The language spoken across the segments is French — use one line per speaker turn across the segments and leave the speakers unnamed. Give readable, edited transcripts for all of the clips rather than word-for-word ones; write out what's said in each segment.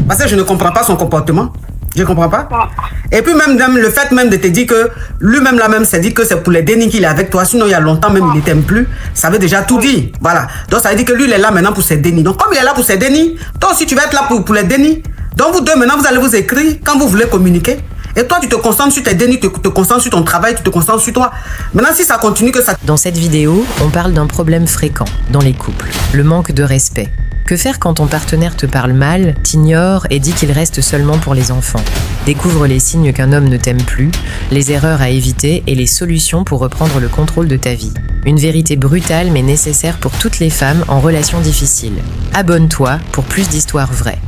Parce que je ne comprends pas son comportement. Je ne comprends pas.
Ouais.
Et puis même le fait même de te dire que lui-même là-même s'est dit que c'est pour les dénis qu'il est avec toi. Sinon, il y a longtemps même, il ne t'aime plus. Ça veut déjà tout dire. Voilà. Donc, ça veut dire que lui, il est là maintenant pour ses dénis. Donc, comme il est là pour ses dénis, toi aussi, tu vas être là pour les dénis. Donc, vous deux, maintenant, vous allez vous écrire quand vous voulez communiquer. Et toi, tu te concentres sur tes dénis, tu te concentres sur ton travail, tu te concentres sur toi. Maintenant, si ça continue que ça...
Dans cette vidéo, on parle d'un problème fréquent dans les couples, le manque de respect. Que faire quand ton partenaire te parle mal, t'ignore et dit qu'il reste seulement pour les enfants? Découvre les signes qu'un homme ne t'aime plus, les erreurs à éviter et les solutions pour reprendre le contrôle de ta vie. Une vérité brutale mais nécessaire pour toutes les femmes en relation difficile. Abonne-toi pour plus d'histoires vraies.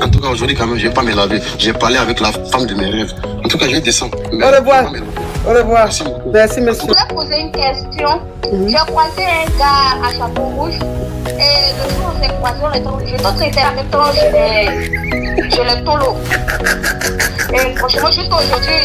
En tout cas, aujourd'hui, quand même, je ne vais pas me laver. J'ai parlé avec la femme de mes rêves. En tout cas, je vais descendre.
Au revoir. Au revoir.
Merci beaucoup.
Merci, monsieur.
Je voulais poser une question. J'ai croisé un gars à chapeau rouge. Et le jour où on s'est croisé, on était obligé de traiter en même temps chez les tolos. Et franchement, juste aujourd'hui,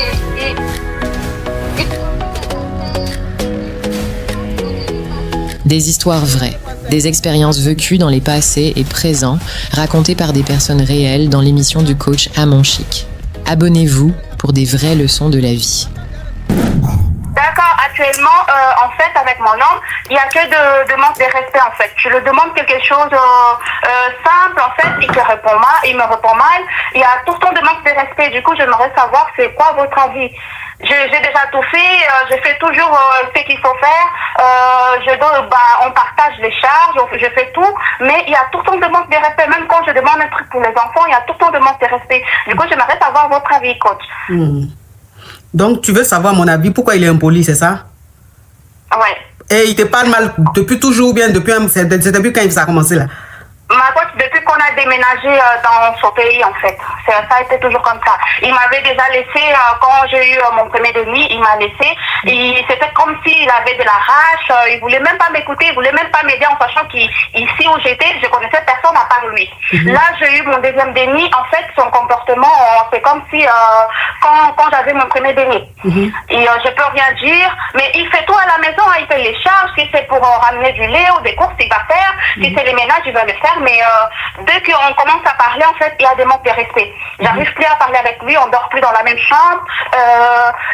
Des histoires vraies, des expériences vécues dans les passés et présents, racontées par des personnes réelles dans l'émission du coach Amon Chic. Abonnez-vous pour des vraies leçons de la vie.
D'accord, actuellement, en fait, avec mon homme, il n'y a que de manque de respect, en fait. Je lui demande quelque chose simple, en fait, il me répond mal. Il y a tout le temps de manque de respect. Du coup, j'aimerais savoir, c'est quoi votre avis? J'ai déjà tout fait, je fais toujours ce qu'il faut faire. On partage les charges, je fais tout, mais il y a tout le temps de manque de respect. Même quand je demande un truc pour les enfants, il y a tout le temps de manque de respect. Du coup, j'aimerais savoir votre avis, coach.
Donc, tu veux savoir mon avis, pourquoi il est impoli, c'est ça?
Ouais.
Et il te parle mal depuis toujours ou bien c'est depuis quand ça a commencé là?
Ma coach, depuis qu'on a déménagé dans son pays, en fait, ça a été toujours comme ça. Il m'avait déjà laissé, quand j'ai eu mon premier demi, il m'a laissé. C'était comme s'il avait de la rage, il voulait même pas m'écouter, il voulait même pas m'aider en sachant qu'ici où j'étais, je connaissais personne à part lui. Là, j'ai eu mon deuxième demi, en fait, son comportement, c'est comme si, quand j'avais mon premier demi. Et je peux rien dire, mais il fait tout à la maison, il fait les charges, si c'est pour ramener du lait ou des courses, il va faire, si c'est les ménages, il va le faire. Mais dès qu'on commence à parler, en fait, il y a des manques de respect. J'arrive plus à parler avec lui, on dort plus dans la même chambre.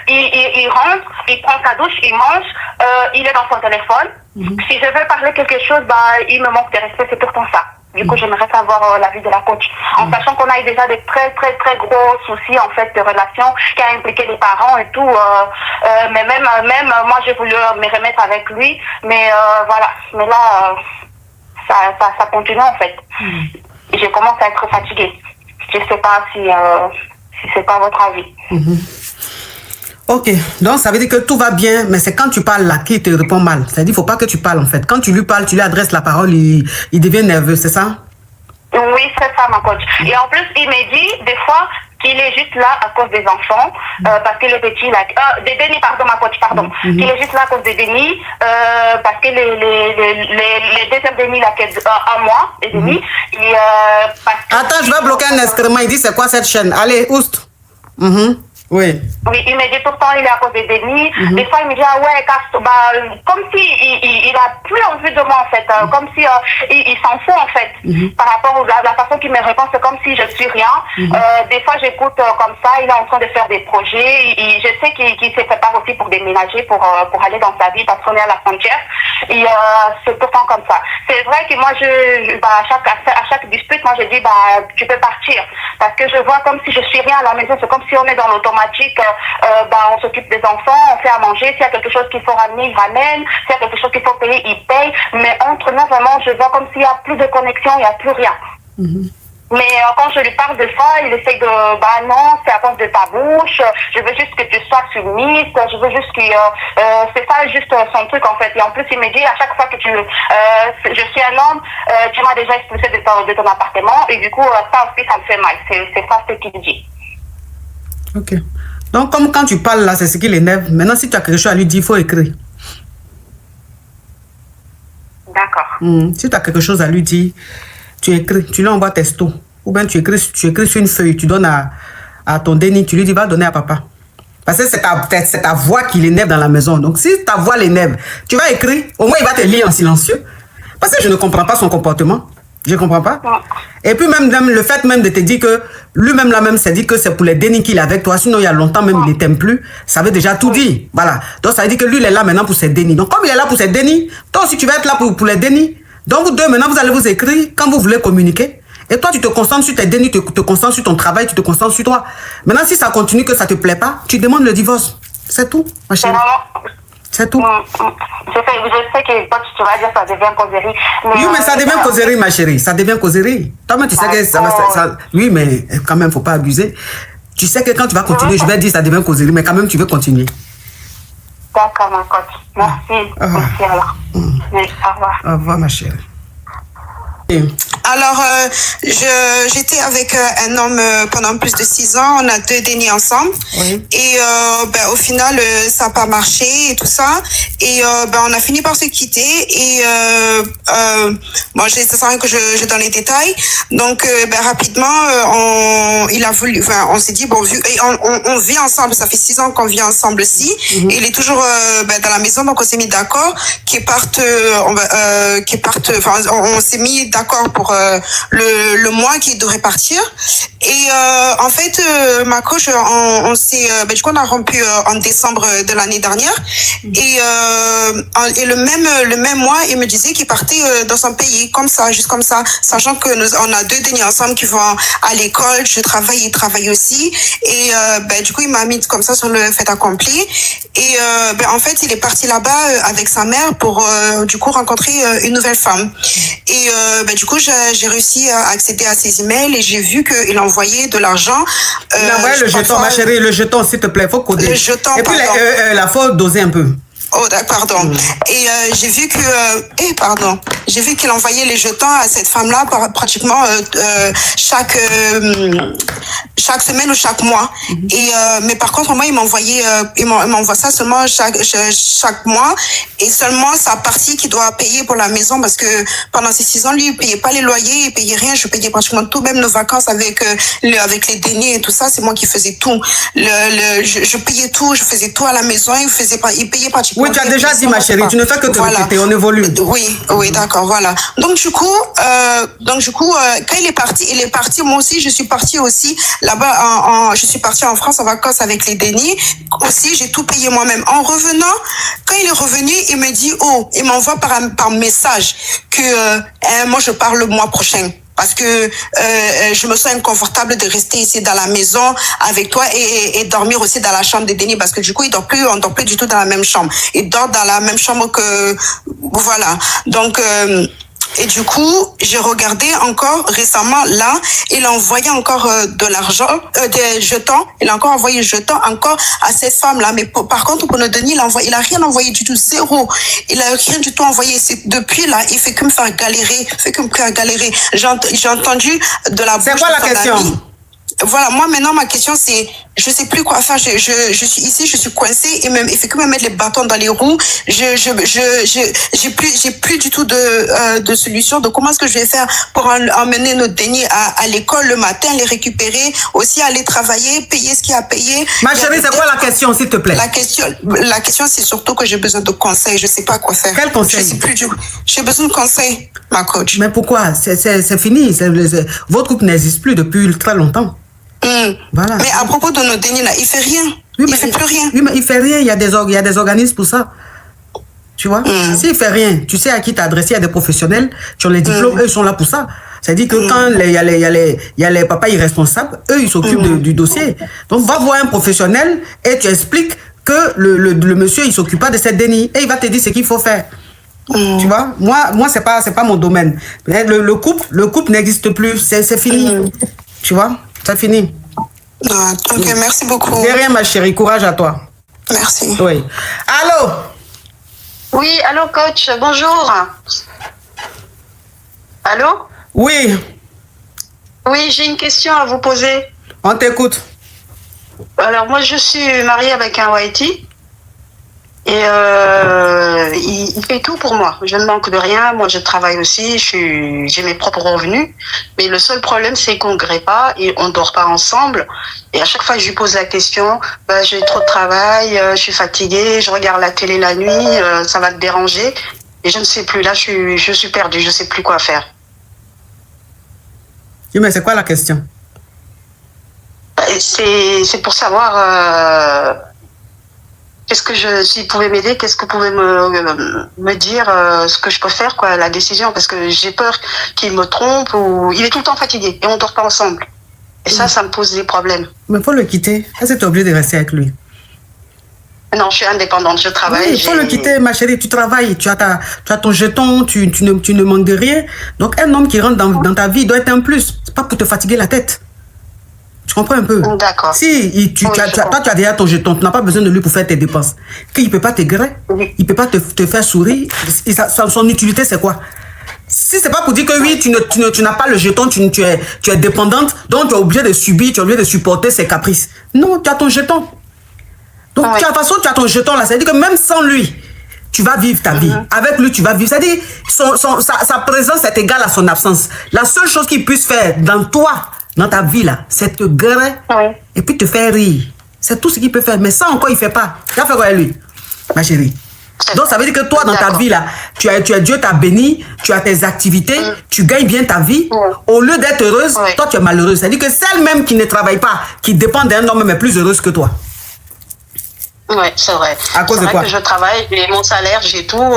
Il rentre, il prend sa douche, il mange, il est dans son téléphone. Si je veux parler quelque chose, il me manque de respect, c'est pourtant ça. Du coup, j'aimerais savoir l'avis de la coach. En sachant qu'on a eu déjà des très, très, très gros soucis, en fait, de relations qui a impliqué les parents et tout. Mais même, moi, j'ai voulu me remettre avec lui. Mais voilà. Mais là... Ça continue en fait. Et je commence à être fatiguée. Je ne sais pas si c'est pas votre avis.
Ok, donc ça veut dire que tout va bien, mais c'est quand tu parles là qu'il te répond mal. C'est-à-dire qu'il ne faut pas que tu parles en fait. Quand tu lui parles, tu lui adresses la parole, il devient nerveux, c'est ça?
Oui, c'est ça ma coach. Et en plus, il me dit des fois qu'il est juste là à cause des enfants, parce que le petit, des dénis, pardon, ma coach, pardon. Qu'il est juste là à cause des dénis, parce que les deuxièmes dénis, là, un mois, et demi, et
Attends, je vais bloquer un excrément. Il dit, c'est quoi cette chaîne? Allez, oust. Oui.
Oui, il me dit tout le temps, il est à cause des dénis. Des fois, il me dit, ah ouais, comme si il a plus envie de moi, en fait. Comme si il s'en fout, en fait. Par rapport à la façon qu'il me répond, c'est comme si je suis rien. Des fois, j'écoute comme ça, il est en train de faire des projets. Je sais qu'il se prépare aussi pour déménager, pour aller dans sa vie, parce qu'on est à la frontière. Et c'est tout le temps comme ça. C'est vrai que moi, à chaque dispute, moi, je dis, tu peux partir. Parce que je vois comme si je suis rien à la maison. C'est comme si on est dans l'automatique. On s'occupe des enfants, on fait à manger. S'il y a quelque chose qu'il faut ramener, il ramène. S'il y a quelque chose qu'il faut payer, il paye. Mais entre nous, vraiment, je vois comme s'il n'y a plus de connexion, il n'y a plus rien. Mais quand je lui parle de ça, il essaie de, non, c'est à cause de ta bouche, je veux juste que tu sois soumise, je veux juste que, c'est ça juste son truc en fait. Et en plus, il me dit, à chaque fois que je suis un homme, tu m'as déjà expulsé de ton appartement, et du coup, ça aussi, ça me fait mal. C'est ça ce qu'il dit.
Ok. Donc, comme quand tu parles là, c'est ce qui l'énerve. Maintenant, si tu as quelque chose à lui dire, il faut écrire.
D'accord.
Si tu as quelque chose à lui dire, tu écris, tu lui envoies texto. Ou bien tu écris sur une feuille, tu donnes à ton déni, tu lui dis, va donner à papa. Parce que c'est ta voix qui l'énerve dans la maison. Donc, si ta voix l'énerve, tu vas écrire, au moins il va te lire en silencieux. Parce que je ne comprends pas son comportement. Je comprends pas.
Ouais.
Et puis même le fait même de te dire que lui-même là même s'est dit que c'est pour les dénis qu'il a avec toi, sinon il y a longtemps même il ne t'aime plus, ça veut déjà tout dire. Voilà. Donc ça veut dire que lui il est là maintenant pour ses dénis. Donc comme il est là pour ses dénis, toi aussi tu vas être là pour les dénis. Donc vous deux maintenant vous allez vous écrire quand vous voulez communiquer. Et toi tu te concentres sur tes dénis, tu te concentres sur ton travail, tu te concentres sur toi. Maintenant si ça continue que ça te plaît pas, tu demandes le divorce. C'est tout, ma chérie. C'est tout.
Je sais que quand tu vas dire ça devient causerie.
Oui, mais ça devient causerie, ma chérie. Ça devient causerie. Toi-même, tu sais que ça va... Oui, mais quand même, faut pas abuser. Tu sais que quand tu vas continuer, je vais dire ça devient causerie, mais quand même, tu veux continuer.
D'accord, ma coach. Merci. Merci alors. Oui, au revoir.
Au revoir, ma chérie.
Alors, j'étais avec un homme pendant plus de 6 ans. On a 2 dénis ensemble.
Oui.
Et au final, ça n'a pas marché et tout ça. Et on a fini par se quitter. Et bon, ça sert à rien que je donne les détails. Donc, rapidement, il a voulu. Enfin, on s'est dit bon, vu on vit ensemble. Ça fait 6 ans qu'on vit ensemble aussi. Et il est toujours dans la maison. Donc, on s'est mis d'accord qu'il parte. Enfin, on s'est mis d'accord pour le mois qu'il devrait partir. Et en fait, ma coach, on s'est, du coup, on a rompu en décembre de l'année dernière. Et le même mois, il me disait qu'il partait dans son pays, comme ça, juste comme ça, sachant que on a 2 dénis ensemble qui vont à l'école. Je travaille, il travaille aussi. Et du coup, il m'a mis comme ça sur le fait accompli. Et en fait, il est parti là-bas avec sa mère pour du coup rencontrer une nouvelle femme. Et du coup, j'ai réussi à accéder à ses emails et j'ai vu qu'il envoyait de l'argent.
Il envoyait le jeton, ma chérie, le jeton, s'il te plaît, faut coder.
Le jeton,
et puis
pardon.
la faut doser un peu.
Oh, pardon. Et j'ai vu que, j'ai vu qu'il envoyait les jetons à cette femme-là pratiquement chaque semaine ou chaque mois. Et mais par contre, moi, il m'envoie ça seulement chaque mois et seulement sa partie qu'il doit payer pour la maison parce que pendant ces 6 ans, lui, il payait pas les loyers, il payait rien. Je payais pratiquement tout, même nos vacances avec les dénis et tout ça, c'est moi qui faisais tout. Je payais tout, je faisais tout à la maison. Il payait pratiquement.
Oui, tu as déjà dit, ma chérie, tu ne fais que te répéter, on évolue.
Oui, d'accord, voilà. Donc du coup, quand il est parti, moi aussi, je suis partie aussi là-bas, je suis partie en France en vacances avec les dénis. Aussi, j'ai tout payé moi-même. En revenant, quand il est revenu, il me dit, il m'envoie par message que moi je pars le mois prochain. Parce que je me sens inconfortable de rester ici dans la maison avec toi et dormir aussi dans la chambre des dénis parce que du coup on dort plus du tout dans la même chambre. Il dort dans la même chambre que voilà. Donc et du coup, j'ai regardé encore récemment là, il a envoyé encore de l'argent, des jetons. Il a encore envoyé des jetons encore à cette femme-là. Mais par contre, pour nos Denis, il a rien envoyé du tout, 0. Il a rien du tout envoyé. Depuis là, il fait que me faire galérer, J'ai entendu de la bouche de son ami.
C'est quoi la question?
Voilà, moi maintenant ma question c'est, je sais plus quoi faire. Je suis ici, je suis coincée et même il fait que me mettre les bâtons dans les roues. J'ai plus du tout de solution de comment est-ce que je vais faire pour emmener nos dénis à l'école le matin, les récupérer, aussi aller travailler, payer ce qu'il y a à payer.
Ma chérie, c'est quoi la question, s'il te plaît?
La question c'est surtout que j'ai besoin de conseils. Je sais pas quoi faire.
Quel conseil?
J'ai besoin de conseils, ma coach.
Mais pourquoi? C'est fini. Votre couple n'existe plus depuis très longtemps. Voilà.
Mais à propos de nos dénis là, il fait rien. Il fait plus rien.
Oui, mais il fait rien. Il y a des organismes pour ça. Tu vois? S'il fait rien, tu sais à qui t'adresser. Il y a des professionnels qui ont les diplômes. Eux, ils sont là pour ça. C'est-à-dire que quand il y a les papas irresponsables, eux, ils s'occupent du dossier. Donc, va voir un professionnel et tu expliques que le monsieur, il s'occupe pas de cette déni. Et il va te dire ce qu'il faut faire. Tu vois? Moi, c'est pas mon domaine. Le couple n'existe plus. C'est fini. Tu vois? C'est fini.
Ok, merci beaucoup.
De rien, ma chérie. Courage à toi.
Merci.
Oui. Allô?
Oui, allô, coach. Bonjour. Allô?
Oui.
Oui, j'ai une question à vous poser.
On t'écoute.
Alors, moi, je suis mariée avec un Haïti. Et il fait tout pour moi. Je ne manque de rien. Moi, je travaille aussi. J'ai mes propres revenus. Mais le seul problème, c'est qu'on ne grée pas et on ne dort pas ensemble. Et à chaque fois, je lui pose la question, j'ai trop de travail, je suis fatiguée, je regarde la télé la nuit, ça va te déranger. Et je ne sais plus. Là, je suis perdue. Je ne sais plus quoi faire.
Oui, mais c'est quoi la question?
C'est pour savoir s'il pouvait m'aider, qu'est-ce que vous pouvez me dire, ce que je peux faire, quoi, la décision, parce que j'ai peur qu'il me trompe ou il est tout le temps fatigué et on dort pas ensemble. Et ça me pose des problèmes.
Mais il faut le quitter. Est-ce que tu es obligé de rester avec lui?
Non, je suis indépendante, je travaille.
Oui, il faut le quitter, ma chérie. Tu travailles, tu as ton jeton, tu ne manques de rien. Donc, un homme qui rentre dans ta vie doit être un plus. C'est pas pour te fatiguer la tête. Tu comprends un peu?
D'accord.
Si toi, tu as déjà ton jeton, tu n'as pas besoin de lui pour faire tes dépenses. Qu'il ne peut pas t'aigrer, il ne peut pas te faire sourire. Son utilité, c'est quoi? Si c'est pas pour dire que oui, tu n'as pas le jeton, tu es dépendante, donc tu es obligé de subir, tu es obligé de supporter ses caprices. Non, tu as ton jeton. Donc, de toute façon, tu as ton jeton là. Ça veut dire que même sans lui, tu vas vivre ta vie. Avec lui, tu vas vivre. C'est-à-dire, sa présence est égale à son absence. La seule chose qu'il puisse faire dans toi, dans ta vie là, c'est te gueuler et puis te faire rire. C'est tout ce qu'il peut faire. Mais ça encore, il ne fait pas. Tu vas faire quoi avec lui, ma chérie? Donc, ça veut dire que toi, dans ta vie là, Dieu t'a béni, tu as tes activités, tu gagnes bien ta vie. Au lieu d'être heureuse, toi, tu es malheureuse. C'est-à-dire que celle même qui ne travaille pas, qui dépend d'un homme, est plus heureuse que toi.
Oui, c'est vrai.
À cause de quoi?
Que je travaille, j'ai mon salaire, j'ai tout.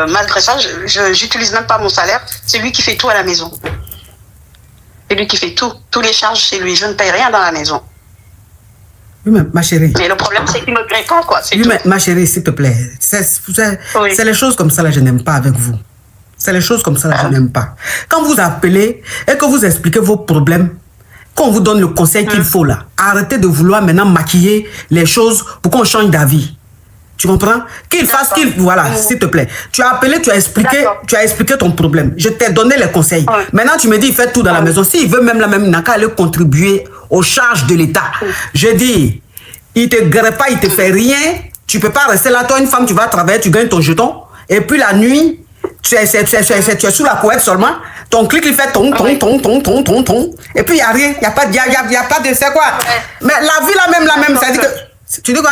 Malgré ça, je n'utilise même pas mon salaire. C'est lui qui fait tout à la maison. C'est lui qui fait tout. Tous les charges, c'est lui. Je ne paye rien dans la maison.
Oui, mais ma chérie.
Mais le problème, c'est qu'il me plaît pas, quoi.
Oui, mais ma chérie, s'il te plaît. C'est les choses comme ça, là, je n'aime pas avec vous. C'est les choses comme ça, là, je n'aime pas. Quand vous appelez et que vous expliquez vos problèmes, qu'on vous donne le conseil qu'il faut là, arrêtez de vouloir maintenant maquiller les choses pour qu'on change d'avis. Tu comprends? Qu'il fasse voilà, s'il te plaît. Tu as appelé, tu as expliqué ton problème. Je t'ai donné les conseils. Maintenant, tu me dis, il fait tout dans la maison. S'il veut même il n'a qu'à aller contribuer aux charges de l'État. Je dis, il te greffe pas, il te fait rien. Tu peux pas rester là. Toi, une femme, tu vas travailler, tu gagnes ton jeton. Et puis la nuit, tu es sous la couette seulement. Ton clic, il fait ton. Et puis, il n'y a rien. Il n'y a pas de... C'est quoi? Mais la vie, la même. Ça dit que... Tu dis quoi?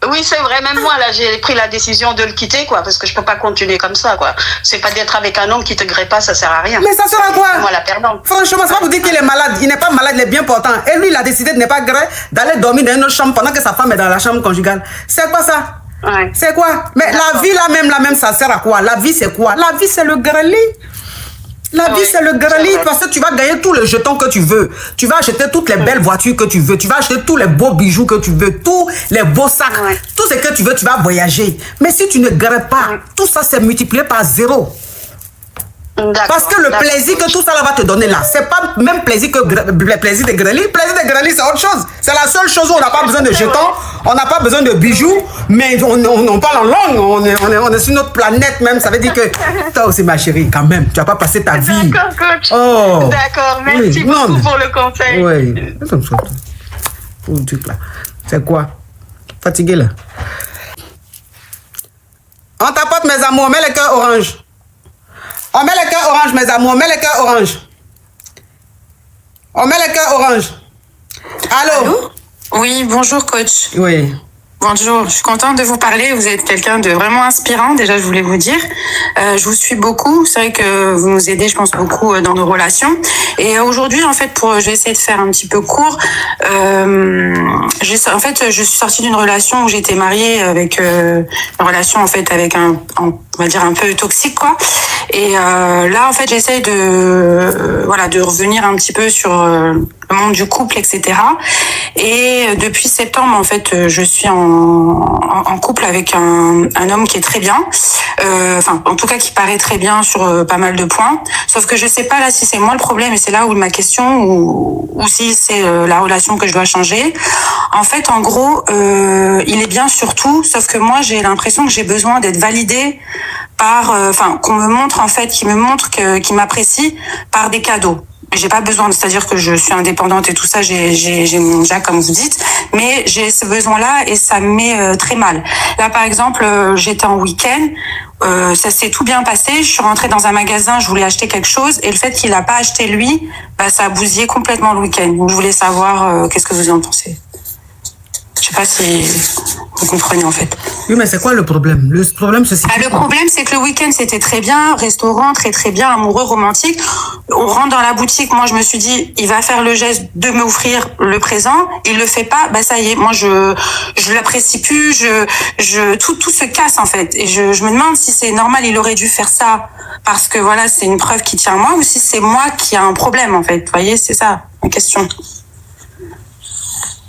Oui, c'est vrai. Même moi, là, j'ai pris la décision de le quitter, quoi. Parce que je ne peux pas continuer comme ça, quoi. C'est pas d'être avec un homme qui te greffe pas, ça sert à rien.
Mais ça sert à quoi?
C'est moi la perdante.
Franchement, c'est pas pour dire qu'il est malade. Il n'est pas malade, il est bien portant. Et lui, il a décidé de ne pas greffer, d'aller dormir dans une autre chambre pendant que sa femme est dans la chambre conjugale. C'est quoi ça? C'est quoi? Mais la vie, la même, ça sert à quoi? La vie, c'est quoi? La vie, c'est le greli. La vie, c'est le greli parce que tu vas gagner tous les jetons que tu veux. Tu vas acheter toutes les belles voitures que tu veux. Tu vas acheter tous les beaux bijoux que tu veux. Tous les beaux sacs. Tout ce que tu veux, tu vas voyager. Mais si tu ne greffes pas, tout ça, c'est multiplié par 0. Parce que le plaisir que tout ça là va te donner là, c'est pas même plaisir que le plaisir de greli. Le plaisir de greli, c'est autre chose. C'est la seule chose où on n'a pas besoin de jetons, on n'a pas besoin de bijoux, mais on parle en langue, on est sur notre planète même. Ça veut dire que toi aussi, ma chérie, quand même, tu n'as pas passé ta vie.
D'accord, coach.
Oh.
D'accord, merci beaucoup pour le conseil.
Oui, pour le truc là. C'est quoi? Fatigué là. On tapote, mes amours, on met le cœur orange. On met le cœur orange, mes amours. On met le cœur orange. On met le cœur orange. Allô?
Oui, bonjour coach.
Oui.
Bonjour, je suis contente de vous parler. Vous êtes quelqu'un de vraiment inspirant. Déjà, je voulais vous dire. Je vous suis beaucoup. C'est vrai que vous nous aidez, je pense, beaucoup dans nos relations. Et aujourd'hui, en fait, je vais essayer de faire un petit peu court. En fait, je suis sortie d'une relation où j'étais mariée avec une relation en fait avec on va dire un peu toxique, quoi. Et là, en fait, j'essaye de revenir un petit peu sur le monde du couple, etc. Et depuis septembre, en fait, je suis en couple avec un homme qui est très bien. En tout cas, qui paraît très bien sur pas mal de points. Sauf que je sais pas là si c'est moi le problème, et c'est là où ma question, ou si c'est la relation que je dois changer. En fait, en gros, il est bien sur tout, sauf que moi, j'ai l'impression que j'ai besoin d'être validée par, qu'on me montre, en fait, qu'il m'apprécie par des cadeaux. J'ai pas besoin, c'est-à-dire que je suis indépendante et tout ça, j'ai mon Jack, comme vous dites, mais j'ai ce besoin-là et ça me met très mal. Là, par exemple, j'étais en week-end, ça s'est tout bien passé, je suis rentrée dans un magasin, je voulais acheter quelque chose, et le fait qu'il a pas acheté lui, ça a bousillé complètement le week-end. Donc, je voulais savoir qu'est-ce que vous en pensez. Je sais pas si vous comprenez, en fait.
Oui, mais c'est quoi le problème? Le problème, c'est...
Le problème, c'est que le week-end, c'était très bien. Restaurant, très très bien, amoureux, romantique. On rentre dans la boutique. Moi, je me suis dit, il va faire le geste de m'offrir le présent. Il le fait pas. Bah, ça y est. Moi, je l'apprécie plus. Tout se casse, en fait. Et je me demande si c'est normal. Il aurait dû faire ça parce que voilà, c'est une preuve qui tient à moi, ou si c'est moi qui a un problème, en fait. Vous voyez, c'est ça, la question.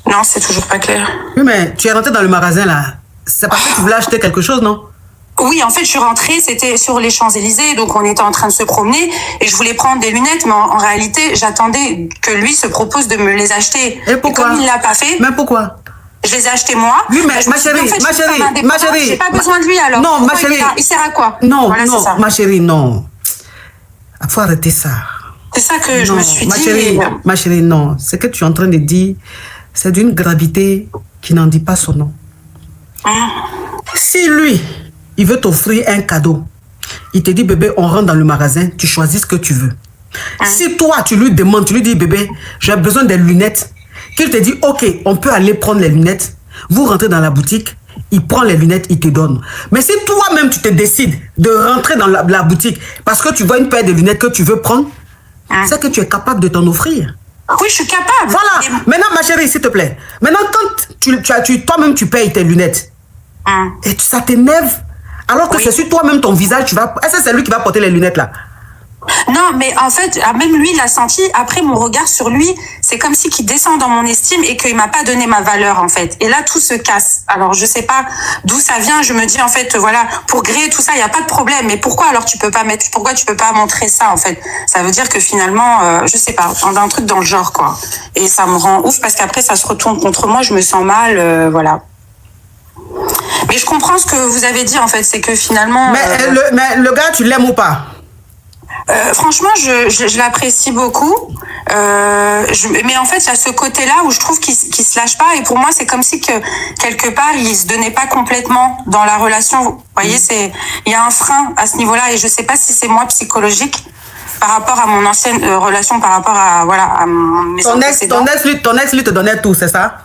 Non, c'est toujours pas clair.
Oui, mais tu es rentré dans le magasin, là. C'est parce que tu voulais acheter quelque chose, non?
Oui, en fait, je suis rentrée, c'était sur les Champs-Élysées, donc on était en train de se promener, et je voulais prendre des lunettes, mais en réalité, j'attendais que lui se propose de me les acheter.
Et pourquoi?
Comme il l'a pas fait...
Mais pourquoi?
Je les ai achetés moi.
Oui, mais ma chérie,
j'ai pas besoin de lui, alors.
Non, ma chérie.
Il sert à quoi?
Non,
voilà,
non, ma chérie, non. Il faut arrêter ça.
C'est ça que je me suis dit.
Ma chérie, non. Ce que tu es en train de dire, c'est d'une gravité qui n'en dit pas son nom. Si lui, il veut t'offrir un cadeau, il te dit, bébé, on rentre dans le magasin, tu choisis ce que tu veux. Si toi, tu lui demandes, tu lui dis, bébé, j'ai besoin des lunettes, qu'il te dit, ok, on peut aller prendre les lunettes, vous rentrez dans la boutique, il prend les lunettes, il te donne. Mais si toi-même, tu te décides de rentrer dans la boutique parce que tu vois une paire de lunettes que tu veux prendre, c'est que tu es capable de t'en offrir.
Oui, je suis capable.
Voilà. Maintenant, ma chérie, s'il te plaît. Maintenant, quand toi-même, tu payes tes lunettes, et ça t'énerve, alors que c'est sur toi-même ton visage, tu vas... Est-ce que c'est lui qui va porter les lunettes, là?
Non, mais en fait, même lui, il a senti, après mon regard sur lui, c'est comme si qu'il descend dans mon estime et qu'il m'a pas donné ma valeur, en fait. Et là, tout se casse. Alors, je sais pas d'où ça vient. Je me dis, en fait, voilà, pour gré, tout ça, il y a pas de problème. Mais pourquoi alors pourquoi tu peux pas montrer ça, en fait? Ça veut dire que finalement, je sais pas, on a un truc dans le genre, quoi. Et ça me rend ouf parce qu'après, ça se retourne contre moi, je me sens mal, voilà. Mais je comprends ce que vous avez dit, en fait, c'est que finalement...
Mais le gars, tu l'aimes ou pas?
Franchement, je l'apprécie beaucoup. Mais en fait, il y a ce côté-là où je trouve qu'il se lâche pas. Et pour moi, c'est comme si que quelque part, il se donnait pas complètement dans la relation. Vous voyez, il y a un frein à ce niveau-là. Et je sais pas si c'est moi psychologique par rapport à mon ancienne relation, par rapport à mes antécédents.
Ton ex lui te donnait tout, c'est ça?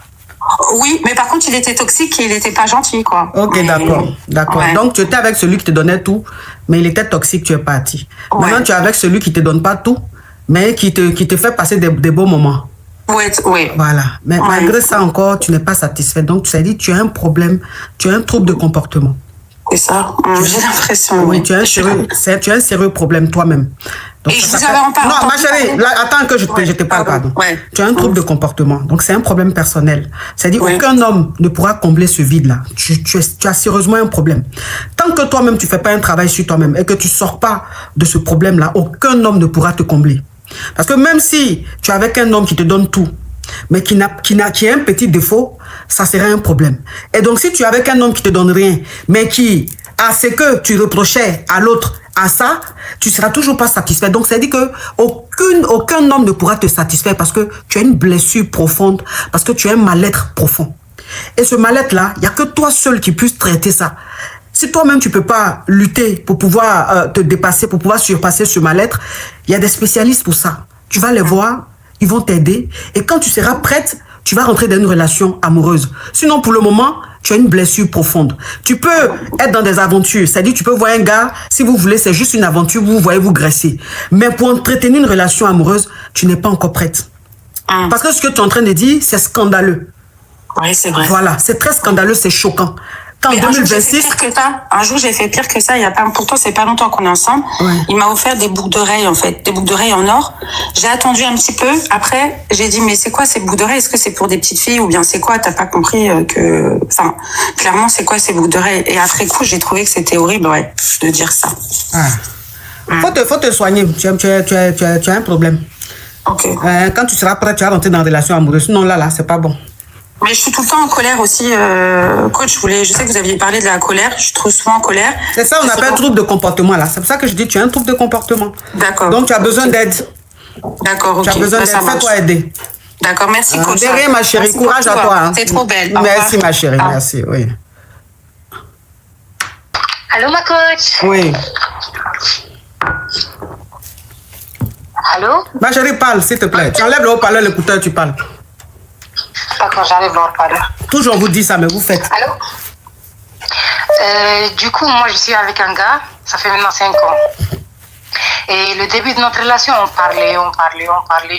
Oui, mais par contre, il était toxique et il était pas gentil, quoi.
Ok, d'accord. Ouais. Donc, tu étais avec celui qui te donnait tout, mais il était toxique, tu es parti. Ouais. Maintenant, tu es avec celui qui te donne pas tout, mais qui te fait passer des beaux moments.
Oui.
Voilà. Mais malgré ça encore, tu n'es pas satisfait. Donc, tu as dit, tu as un problème, tu as un trouble de comportement.
C'est ça, j'ai l'impression.
Oui, tu as un sérieux problème toi-même. Donc,
et je vous avais en parlé.
Non, ma chérie, là, attends que je te parle, pardon. Ouais. Tu as un trouble de comportement. Donc, c'est un problème personnel. C'est-à-dire, aucun homme ne pourra combler ce vide-là. Tu as sérieusement un problème. Tant que toi-même, tu ne fais pas un travail sur toi-même et que tu ne sors pas de ce problème-là, aucun homme ne pourra te combler. Parce que même si tu es avec un homme qui te donne tout, mais qui a un petit défaut, ça serait un problème. Et donc, si tu es avec un homme qui te donne rien, mais qui a ce que tu reprochais à l'autre, à ça, tu seras toujours pas satisfait. Donc, ça dit que aucun homme ne pourra te satisfaire parce que tu as une blessure profonde, parce que tu as un mal-être profond. Et ce mal-être-là, il n'y a que toi seul qui puisse traiter ça. Si toi-même, tu peux pas lutter pour pouvoir te dépasser, pour pouvoir surpasser ce mal-être, il y a des spécialistes pour ça. Tu vas les voir, ils vont t'aider. Et quand tu seras prête, tu vas rentrer dans une relation amoureuse. Sinon, pour le moment, tu as une blessure profonde. Tu peux être dans des aventures. C'est-à-dire, tu peux voir un gars, si vous voulez, c'est juste une aventure, vous voyez vous graisser. Mais pour entretenir une relation amoureuse, tu n'es pas encore prête. Parce que ce que tu es en train de dire, c'est scandaleux.
Oui, c'est vrai.
Voilà, c'est très scandaleux, c'est choquant. En 2026...
Un jour, j'ai fait pire que ça. Pourtant, c'est pas longtemps qu'on est ensemble. Ouais. Il m'a offert des boucles d'oreilles, en fait. Des boucles d'oreilles en or. J'ai attendu un petit peu. Après, j'ai dit, mais c'est quoi ces boucles d'oreilles? Est-ce que c'est pour des petites filles ou bien c'est quoi? T'as pas compris que... Enfin, clairement, c'est quoi ces boucles d'oreilles? Et après coup, j'ai trouvé que c'était horrible, de dire ça.
Faut te soigner. Tu as un problème.
Ok.
Quand tu seras prêt, tu vas rentrer dans une relation amoureuse. Sinon, là, c'est pas bon.
Mais je suis tout le temps en colère aussi, coach. Je sais que vous aviez parlé de la colère. Je suis trop souvent en colère.
C'est ça, on appelle un trouble de comportement là. C'est pour ça que je dis tu as un trouble de comportement.
D'accord.
Donc tu as besoin d'aide.
D'accord, ok.
Tu as besoin d'aide. Fais-toi aider.
D'accord, merci coach.
De rien, ma chérie. Courage à toi. Hein.
C'est trop belle.
Merci ma chérie, merci. Oui.
Allô ma coach.
Oui.
Allô.
Ma chérie, parle s'il te plaît. Tu enlèves le haut-parleur, l'écouteur, tu parles.
D'accord, j'arrive le haut-parleur.
Toujours on vous dit ça, mais vous faites.
Allô.
Du coup, moi, je suis avec un gars, ça fait maintenant 5 ans. Et le début de notre relation, on parlait.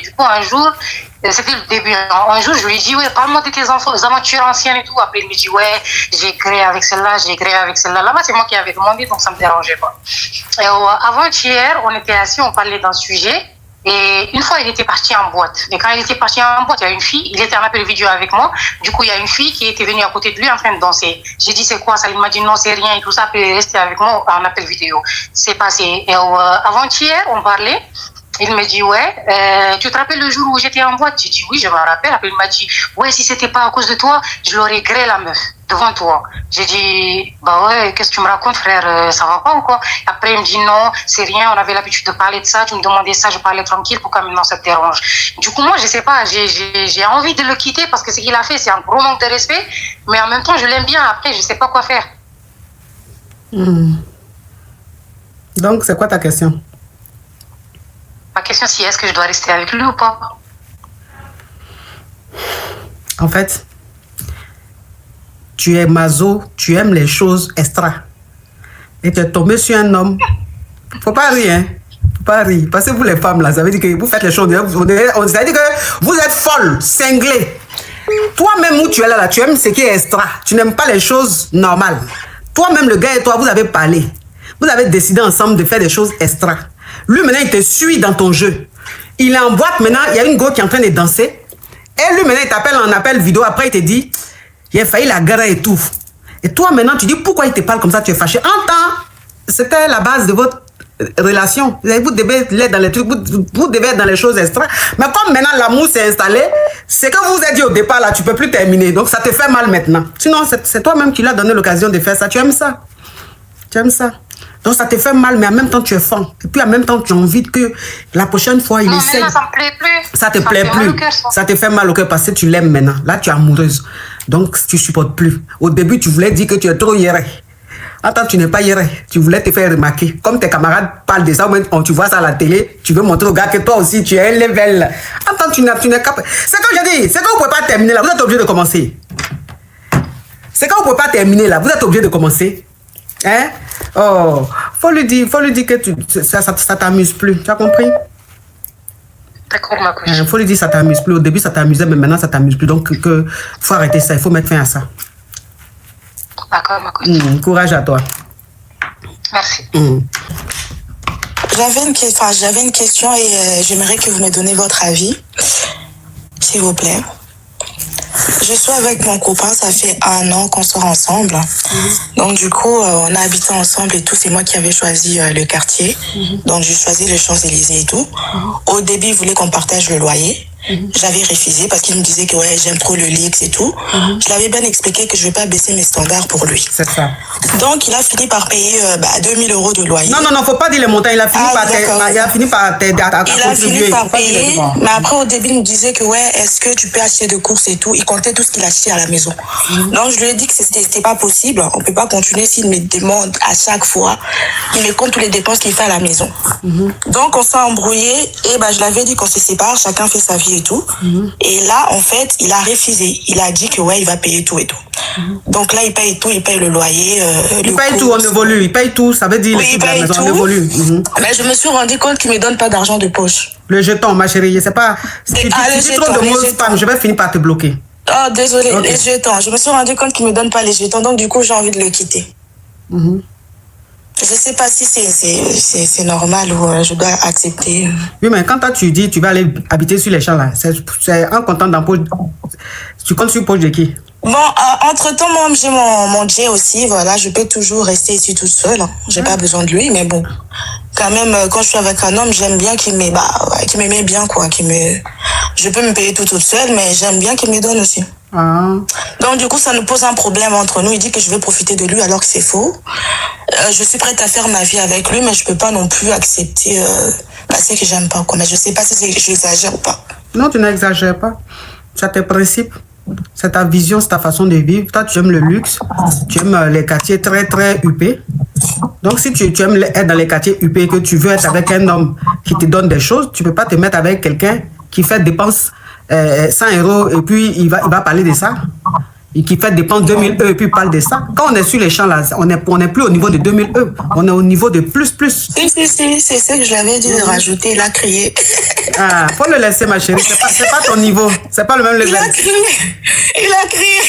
Du coup, un jour, c'était le début. Un jour, je lui ai dit, ouais, parle-moi de tes aventures anciennes et tout. Après, il me dit, ouais, j'ai créé avec celle-là. Là-bas, c'est moi qui avais demandé, donc ça me dérangeait pas. Et avant-hier, on était assis, on parlait d'un sujet. Et une fois, il était parti en boîte. Et quand il était parti en boîte, il y a une fille, il était en appel vidéo avec moi. Du coup, il y a une fille qui était venue à côté de lui en train de danser. J'ai dit, c'est quoi ça? Il m'a dit, non, c'est rien et tout ça. Puis il est resté avec moi en appel vidéo. C'est passé. Et avant-hier, on parlait. Il me dit, ouais, tu te rappelles le jour où j'étais en boîte? J'ai dit, oui, je me rappelle. Après, il m'a dit, ouais, si c'était pas à cause de toi, je l'aurais grillé la meuf devant toi. J'ai dit, bah ouais, qu'est-ce que tu me racontes, frère? Ça va pas ou quoi? Après, il me dit, non, c'est rien, on avait l'habitude de parler de ça, tu me demandais ça, je parlais tranquille, pourquoi maintenant ça te dérange? Du coup, moi, je sais pas, j'ai envie de le quitter parce que ce qu'il a fait, c'est un gros manque de respect, mais en même temps, je l'aime bien. Après, je sais pas quoi faire.
Donc, c'est quoi ta question?
Ma question, c'est est-ce que je dois rester avec lui ou pas?
En fait, tu es maso, tu aimes les choses extra. Et tu es tombé sur un homme. Faut pas rire, hein. Faut pas rire. Parce que vous, les femmes, là, ça veut dire que vous faites les choses. Ça veut dire que vous êtes folle, cinglée. Toi-même, où tu es là, tu aimes ce qui est extra. Tu n'aimes pas les choses normales. Toi-même, le gars et toi, vous avez parlé. Vous avez décidé ensemble de faire des choses extra. Lui, maintenant, il te suit dans ton jeu. Il est en boîte, maintenant, il y a une go qui est en train de danser. Et lui, maintenant, il t'appelle en appel vidéo. Après, il te dit, il a failli la guerre et tout. Et toi, maintenant, tu dis, pourquoi il te parle comme ça, tu es fâché. En temps, c'était la base de votre relation. Vous devez être dans les trucs, vous devez être dans les choses extra. Mais comme maintenant, l'amour s'est installé, c'est que vous vous êtes dit au départ, là, tu ne peux plus terminer. Donc, ça te fait mal maintenant. Sinon, c'est toi-même qui lui as donné l'occasion de faire ça. Tu aimes ça. Tu aimes ça. Donc ça te fait mal, mais en même temps tu es fan. Et puis en même temps tu as envie que la prochaine fois il essaie.
Non, ça me plaît plus.
Ça te plaît plus. Ça te fait mal au cœur parce que tu l'aimes maintenant. Là tu es amoureuse. Donc tu supportes plus. Au début tu voulais dire que tu es trop hiéré. Attends, tu n'es pas hiéré. Tu voulais te faire remarquer. Comme tes camarades parlent de ça, quand tu vois ça à la télé, tu veux montrer au gars que toi aussi tu es un level. Attends, tu n'es capable. C'est comme je dis, c'est quand vous ne pouvez pas terminer là, vous êtes obligé de commencer. C'est quand vous ne pouvez pas terminer là, vous êtes obligé de commencer. Hein? Oh, faut lui dire que ça t'amuse plus. Tu as compris?
D'accord, ma couche.
Faut lui dire que ça t'amuse plus. Au début, ça t'amusait, mais maintenant, ça t'amuse plus. Donc, faut arrêter ça. Il faut mettre fin à ça.
D'accord, ma couche.
Courage à toi.
Merci.
J'avais une question et j'aimerais que vous me donniez votre avis, s'il vous plaît. Je suis avec mon copain, ça fait 1 an qu'on sort ensemble. Donc du coup, on a habité ensemble et tout. C'est moi qui avais choisi le quartier. Donc j'ai choisi les Champs-Élysées et tout. Au début, il voulait qu'on partage le loyer. J'avais refusé parce qu'il me disait que ouais, j'aime trop le luxe et tout. Je l'avais bien expliqué que je ne vais pas baisser mes standards pour lui.
C'est ça.
Donc il a fini par payer 2000 € de loyer.
Non, faut pas dire les montants. Il a fini par
payer. Mais après, au début, il me disait que ouais, est-ce que tu peux acheter de courses et tout. Il comptait tout ce qu'il achetait à la maison. Donc je lui ai dit que c'était pas possible. On peut pas continuer s'il me demande à chaque fois. Il me compte toutes les dépenses qu'il fait à la maison. Donc on s'est embrouillé et je l'avais dit qu'on se sépare, chacun fait sa vie et tout. Et là, en fait, il a refusé. Il a dit que ouais, il va payer tout et tout. Donc là, il paye tout, il paye le loyer.
Il paye tout, on évolue. Il paye tout, ça veut dire
oui,
le de la maison, on évolue.
Mais je me suis rendu compte qu'il me donne pas d'argent de poche.
Le jeton, ma chérie, je sais pas. Si tu dis trop de mots spam, je vais finir par te bloquer.
Oh, désolé, okay. Les jetons. Je me suis rendu compte qu'il me donne pas les jetons, donc du coup, j'ai envie de le quitter. Je sais pas si c'est normal ou je dois accepter.
Oui, mais quand toi tu dis tu vas aller habiter sur les champs là, c'est en comptant dans poche. Tu comptes sur poche de qui?
Bon, entre-temps, moi, j'ai mon J aussi, voilà, je peux toujours rester ici tout seul. J'ai pas besoin de lui, mais bon, quand même, quand je suis avec un homme, j'aime bien qu'il m'aime bien, quoi, je peux me payer tout toute seule, mais j'aime bien qu'il me donne aussi. Donc, du coup, ça nous pose un problème entre nous. Il dit que je vais profiter de lui alors que c'est faux. Je suis prête à faire ma vie avec lui, mais je peux pas non plus accepter ce que j'aime pas, quoi. Mais je sais pas si j'exagère ou pas.
Non, tu n'exagères pas. C'est tes principes. C'est ta vision, c'est ta façon de vivre. Toi, tu aimes le luxe, tu aimes les quartiers très, très huppés. Donc, si tu aimes être dans les quartiers huppés et que tu veux être avec un homme qui te donne des choses, tu ne peux pas te mettre avec quelqu'un qui fait dépense 100 € et puis il va parler de ça. et qui fait dépense 2000 E et puis il parle de ça. Quand on est sur les champs là, on n'est plus au niveau de 2000 E, on est au niveau de plus.
Si, c'est ça que je l'avais dit de rajouter, il a crié.
Ah, faut le laisser ma chérie, c'est pas ton niveau, c'est pas le même level.
Il a crié.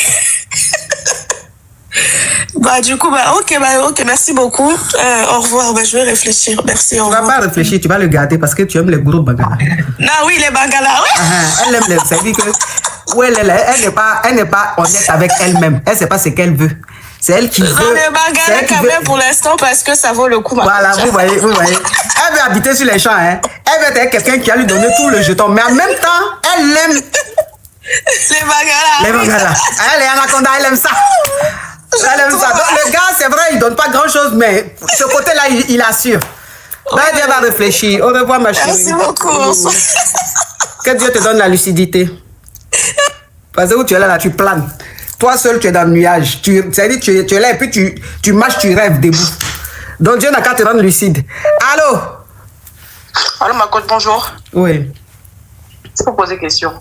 Bah du coup, ok, merci beaucoup. Au revoir, je vais réfléchir. Merci, au revoir.
Tu vas pas réfléchir, tu vas le garder parce que tu aimes les gourous bangala.
Non, oui, les bangala, ouais.
Elle aime les, ça dit que elle n'est pas honnête avec elle-même. Elle sait pas ce qu'elle veut. C'est elle qui veut.
Non, les bangala quand même pour l'instant parce que ça vaut le coup.
Voilà, vous voyez. Elle veut habiter sur les champs, hein. Elle veut être quelqu'un qui a lui donné tout le jeton, mais en même temps, elle aime
les bangala.
Les bangala. Elle est anaconda, elle aime ça. Elle aime ça. Donc le gars, c'est vrai, il donne pas grand-chose, mais ce côté-là, il assure. Elle va réfléchir. Au revoir, ma chérie.
Merci beaucoup.
Que Dieu te donne la lucidité. Parce que où tu es là, tu planes. Toi seul, tu es dans le nuage. C'est-à-dire, tu es là et puis tu marches, tu rêves debout. Donc Dieu n'a qu'à te rendre lucide. Allô?
Allô, ma coach, bonjour.
Oui.
C'est pour poser question.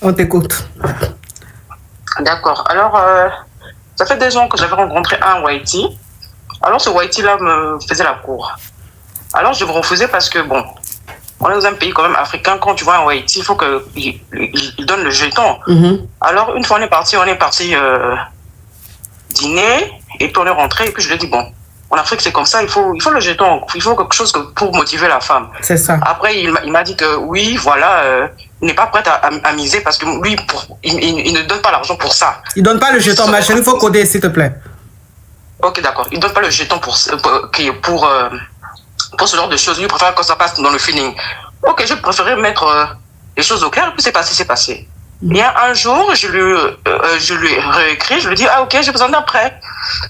On t'écoute.
D'accord. Alors, ça fait 2 ans que j'avais rencontré un Whitey. Alors, ce Whitey-là me faisait la cour. Alors, je me refusais parce que, bon, on est dans un pays quand même africain. Quand tu vois un Whitey, il faut qu'il donne le jeton. Alors, une fois, on est parti dîner, et puis on est rentré, et puis je lui ai dit, bon, en Afrique, c'est comme ça, il faut le jeton, il faut quelque chose pour motiver la femme.
C'est ça.
Après, il m'a dit que oui, voilà, il n'est pas prêt à miser parce que lui, il ne donne pas l'argent pour ça.
Il donne pas le jeton, ma chérie, il faut coder, s'il te plaît.
Ok, d'accord. Il donne pas le jeton pour ce genre de choses. Lui, il préfère que ça passe dans le feeling. Ok, je préférais mettre les choses au clair, et puis c'est passé. Il y a un jour, je lui ai réécrit, je lui ai dit, ah ok, j'ai besoin d'un prêt.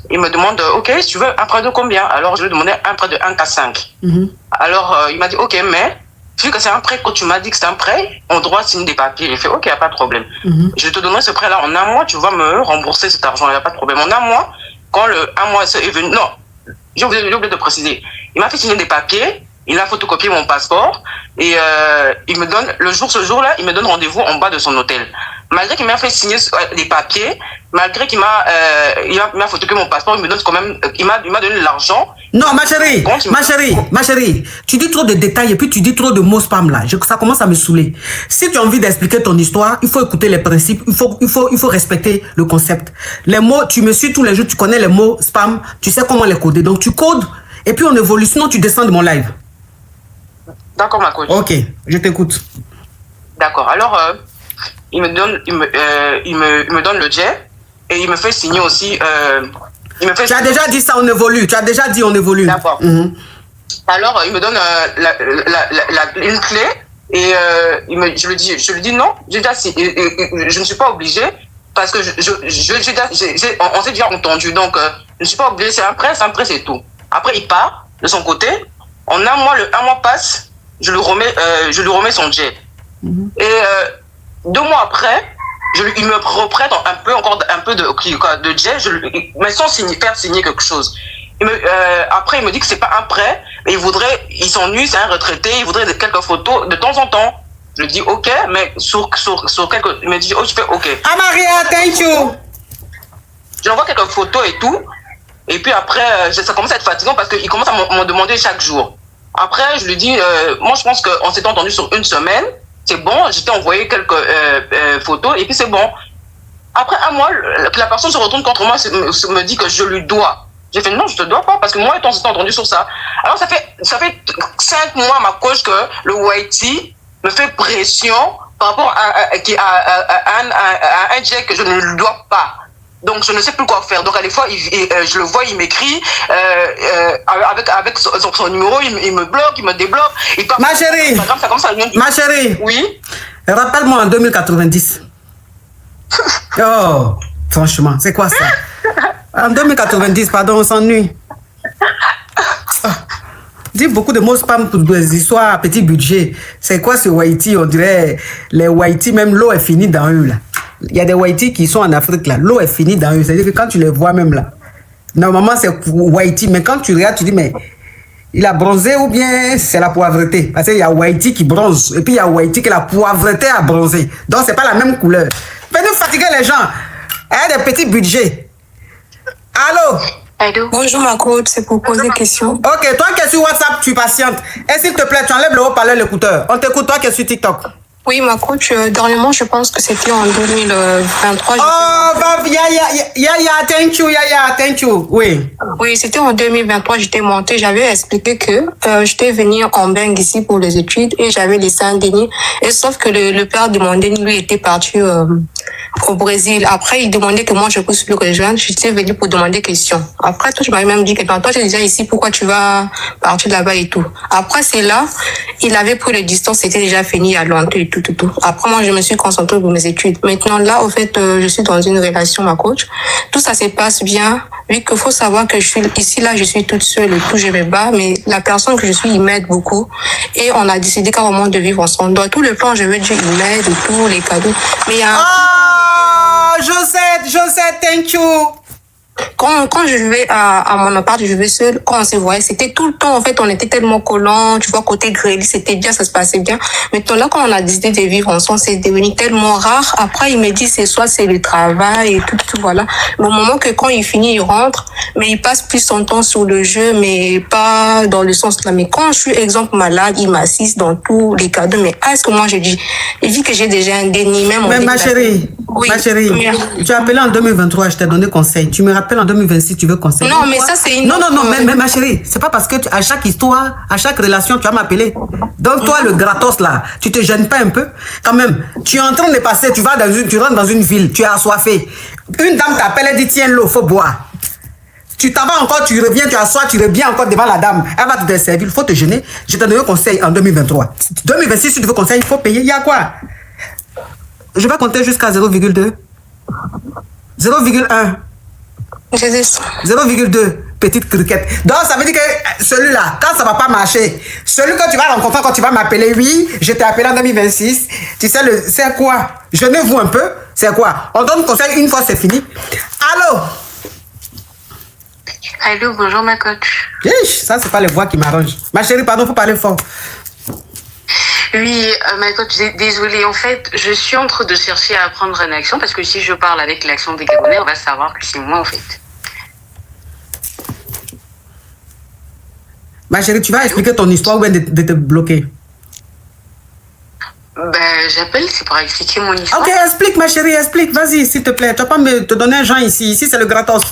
Il me demande, ok, si tu veux un prêt de combien? Alors je lui ai demandé un prêt de 1K5. Alors il m'a dit, ok, mais vu que c'est un prêt, quand tu m'as dit que c'est un prêt, on doit signer des papiers. J'ai fait, ok, il n'y a pas de problème. Je te donnerai ce prêt-là en 1 mois, tu vas me rembourser cet argent, il n'y a pas de problème. En 1 mois, quand le 1 mois est venu, non, j'ai oublié de préciser, il m'a fait signer des papiers. Il a photocopié mon passeport et il me donne, ce jour-là, il me donne rendez-vous en bas de son hôtel. Malgré qu'il m'a fait signer des papiers, malgré qu'il m'a photocopié mon passeport, il me donne quand même, il m'a donné l'argent.
Non, ma chérie, tu dis trop de détails et puis tu dis trop de mots spam là. Ça commence à me saouler. Si tu as envie d'expliquer ton histoire, il faut écouter les principes, il faut respecter le concept. Les mots, tu me suis tous les jours, tu connais les mots spam, tu sais comment les coder. Donc tu codes et puis on évolue, sinon tu descends de mon live.
D'accord, ma coach.
Ok, je t'écoute.
D'accord. Alors, il me donne le jet et il me fait signer aussi.
Tu as déjà dit ça, on évolue. Tu as déjà dit on évolue.
D'accord. Alors, il me donne une clé et je lui dis non. Je ne suis pas obligée parce que on s'est déjà entendu. Donc, je ne suis pas obligée. C'est un prêt, c'est tout. Après, il part de son côté. En 1 mois, le 1 mois passe. Je lui remets son jet. Et 2 mois après, il me reprête encore un peu de jet, mais sans faire signer quelque chose. Après, il me dit que c'est pas un prêt, mais il s'ennuie, c'est un retraité, il voudrait quelques photos de temps en temps. Je lui dis ok, mais sur quelques. Il me dit, oh, je fais ok.
Ah, Maria, thank you.
Je lui envoie quelques photos et tout. Et puis après, ça commence à être fatigant parce qu'il commence à m'en demander chaque jour. Après, je lui dis, moi je pense qu'on s'est entendu sur 1 semaine, c'est bon, je t'ai envoyé quelques photos et puis c'est bon. Après 1 mois, la personne se retourne contre moi, me dit que je lui dois. J'ai fait non, je te dois pas parce que moi et on s'est entendu sur ça. Alors ça fait 5 mois, ma coach, que le Whitey me fait pression par rapport à un jet que je ne lui dois pas. Donc, je ne sais plus quoi faire. Donc, à des fois, je le vois, il m'écrit, avec son numéro, il me bloque, il me débloque.
Ma chérie, ma chérie.
Oui.
Rappelle-moi en 2090. Oh, franchement, c'est quoi ça? En 2090, pardon, on s'ennuie. Oh. Dis beaucoup de mots spam pour des histoires à petit budget. C'est quoi ce Whitey? On dirait les Whitey, même l'eau est finie dans eux là. Il y a des Whitey qui sont en Afrique là. L'eau est finie dans eux. C'est-à-dire que quand tu les vois même là, normalement c'est Whitey. Mais quand tu regardes, tu dis mais il a bronzé ou bien c'est la poivreté? Parce qu'il y a Whitey qui bronze. Et puis il y a Whitey que la poivreté a bronzé. Donc c'est pas la même couleur. Venez fatiguer les gens. Elle a des petits budgets. Allô?
Allô?
Bonjour ma coach, c'est pour poser question.
Ok, toi qui es sur WhatsApp, tu patientes. Et s'il te plaît, tu enlèves le haut-parleur, l'écouteur. On t'écoute, toi qui es sur TikTok.
Oui, ma coach, dernièrement, je pense que c'était en 2023.
Oh, Yaya, thank you, Yaya, thank you. Oui.
Oui, c'était en 2023, j'étais montée, j'avais expliqué que j'étais venue en Beng ici pour les études et j'avais laissé un déni. Et sauf que le père de mon déni, lui, était parti au Brésil. Après, il demandait que moi, je puisse le rejoindre. J'étais venue pour demander question. Après, toi, je m'avais même dit que toi, tu es déjà ici, pourquoi tu vas partir là-bas et tout. Après, c'est là, il avait pris les distances, c'était déjà fini à longtemps et tout. Après, moi, je me suis concentrée pour mes études. Maintenant, là, au fait, je suis dans une relation, ma coach. Tout ça se passe bien. Vu qu'il faut savoir que je suis ici, là, je suis toute seule et tout, je me bats, mais la personne que je suis, il m'aide beaucoup. Et on a décidé carrément de vivre ensemble. Dans tout le plan, je veux dire, il m'aide et tout, les cadeaux. Mais il y a
Oh, Josette, thank you.
Quand je vais à mon appart, je vais seule. Quand on se voyait, c'était tout le temps, en fait, on était tellement collants. Tu vois, côté grély, c'était bien, ça se passait bien. Maintenant, là, quand on a décidé de vivre ensemble, c'est devenu tellement rare. Après, il me dit, c'est soit c'est le travail et tout, voilà. Mais au moment que quand il finit, il rentre, mais il passe plus son temps sur le jeu, mais pas dans le sens là. Mais quand je suis, exemple, malade, il m'assiste dans tous les cadeaux. Mais est-ce que moi, je dis, il dit que j'ai déjà un déni, même.
Mais ma chérie,
oui,
ma chérie,
mais...
tu as appelé en 2023, je t'ai donné conseil. Tu me rappelles en 2026, tu veux conseil.
Non, mais ça, c'est une...
Non, mais ma chérie, c'est pas parce que à chaque histoire, à chaque relation, tu vas m'appeler. Donc, toi, le gratos, là, tu te gênes pas un peu? Quand même, tu es en train de passer, tu rentres dans une ville, tu es assoiffé. Une dame t'appelle, elle dit, tiens l'eau, faut boire. Tu t'en vas encore, tu reviens, tu assois, tu reviens encore devant la dame. Elle va te desservir, il faut te gêner. Je t'ai donné conseil en 2023. 2026, si tu veux conseil, il faut payer. Il y a quoi? Je vais compter jusqu'à 0,2. 0,1. 0,2, petite criquette. Donc, ça veut dire que celui-là, quand ça va pas marcher, celui que tu vas rencontrer quand tu vas m'appeler, oui, je t'ai appelé en 2026, tu sais, c'est quoi? Jeûnez-vous un peu, c'est quoi? On donne conseil une fois, c'est fini. Allô?
Allô, bonjour ma coach.
Ça, c'est pas les voix qui m'arrangent. Ma chérie, pardon, faut parler fort.
Oui, ma coach, désolée, en fait, je suis en train de chercher à prendre une action parce que si je parle avec l'action des Gabonais, on va savoir que c'est moi, en fait.
Ma chérie, tu vas expliquer ton histoire ou bien de te bloquer?
Ben, j'appelle, c'est pour expliquer mon histoire.
Ok, explique, ma chérie, explique. Vas-y, s'il te plaît. Tu vas pas me te donner un genre ici. Ici, c'est le gratos.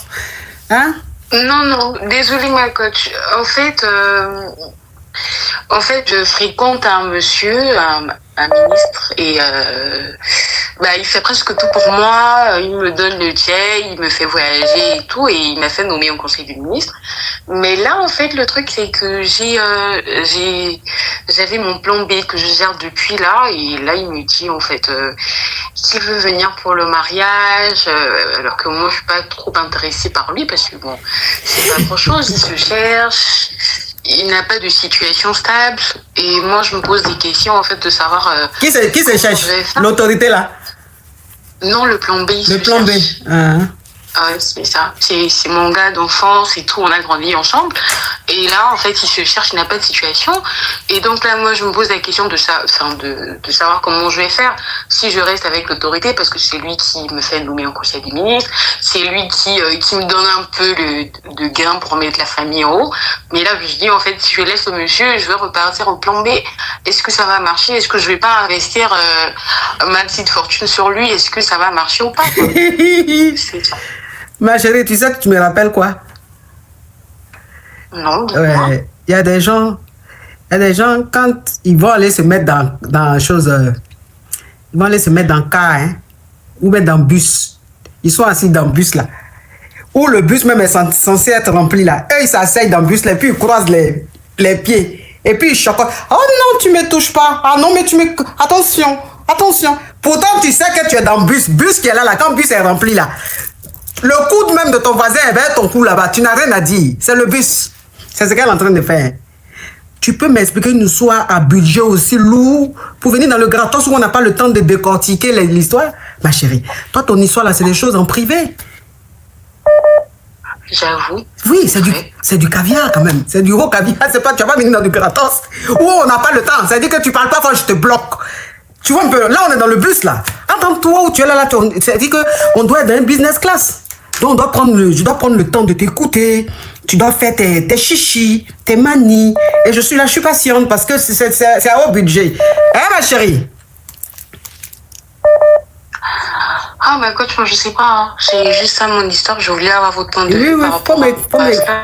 Hein?
Non, désolée, ma coach. En fait, je fréquente un monsieur, un ministre, et il fait presque tout pour moi. Il me donne le tiers, il me fait voyager et tout, et il m'a fait nommer au conseil du ministre. Mais là, en fait, le truc, c'est que j'avais mon plan B que je gère depuis là, et là, il me dit, en fait, qu'il veut venir pour le mariage, alors que moi, je suis pas trop intéressée par lui, parce que bon, c'est pas grand chose, il se cherche. Il n'a pas de situation stable et moi je me pose des questions en fait de savoir
qui se cherche, l'autorité là?
Non, le plan B.
Le plan B.
C'est ça. C'est mon gars d'enfance et tout, on a grandi ensemble. Et là, en fait, il se cherche, il n'a pas de situation. Et donc là, moi, je me pose la question de savoir comment je vais faire si je reste avec l'autorité, parce que c'est lui qui me fait nommer au conseil des ministres, c'est lui qui me donne un peu de gain pour mettre la famille en haut. Mais là, je dis, en fait, si je laisse le monsieur, je vais repartir au plan B. Est-ce que ça va marcher? Est-ce que je vais pas investir ma petite fortune sur lui? Est-ce que ça va marcher ou pas? C'est ça.
Ma chérie, tu sais que tu me rappelles quoi?
Non.
Ouais. Il y a des gens, quand ils vont aller se mettre dans chose, ils vont aller se mettre dans le car, hein, ou même dans le bus. Ils sont assis dans le bus là. Ou le bus même est censé être rempli là. Eux, ils s'asseyent dans le bus là, et puis ils croisent les pieds. Et puis ils chocotent. Oh non, tu me touches pas. Ah non, mais tu me... Attention. Pourtant, tu sais que tu es dans le bus qui est là, quand le bus est rempli là. Le coude même de ton voisin est vers ton cou là-bas. Tu n'as rien à dire. C'est le bus. C'est ce qu'elle est en train de faire. Tu peux m'expliquer une histoire à budget aussi lourd pour venir dans le gratos où on n'a pas le temps de décortiquer l'histoire? Ma chérie, toi, ton histoire là, c'est des choses en privé.
J'avoue.
Oui, c'est du caviar quand même. C'est du gros caviar. C'est pas, tu vas pas venir dans du gratos où on n'a pas le temps. C'est-à-dire que tu parles pas quand je te bloque. Tu vois un peu, là on est dans le bus là. En attendre toi où tu es là, c'est-à-dire qu'on doit être dans une business class. Donc, je dois prendre le temps de t'écouter. Tu dois faire tes chichis, tes manies. Et je suis patiente parce que c'est à haut budget. Hein, ma chérie?
Ah, bah, coach, moi, je sais pas. Hein. C'est juste ça, mon histoire. Je voulais avoir votre point de vue.
Oui,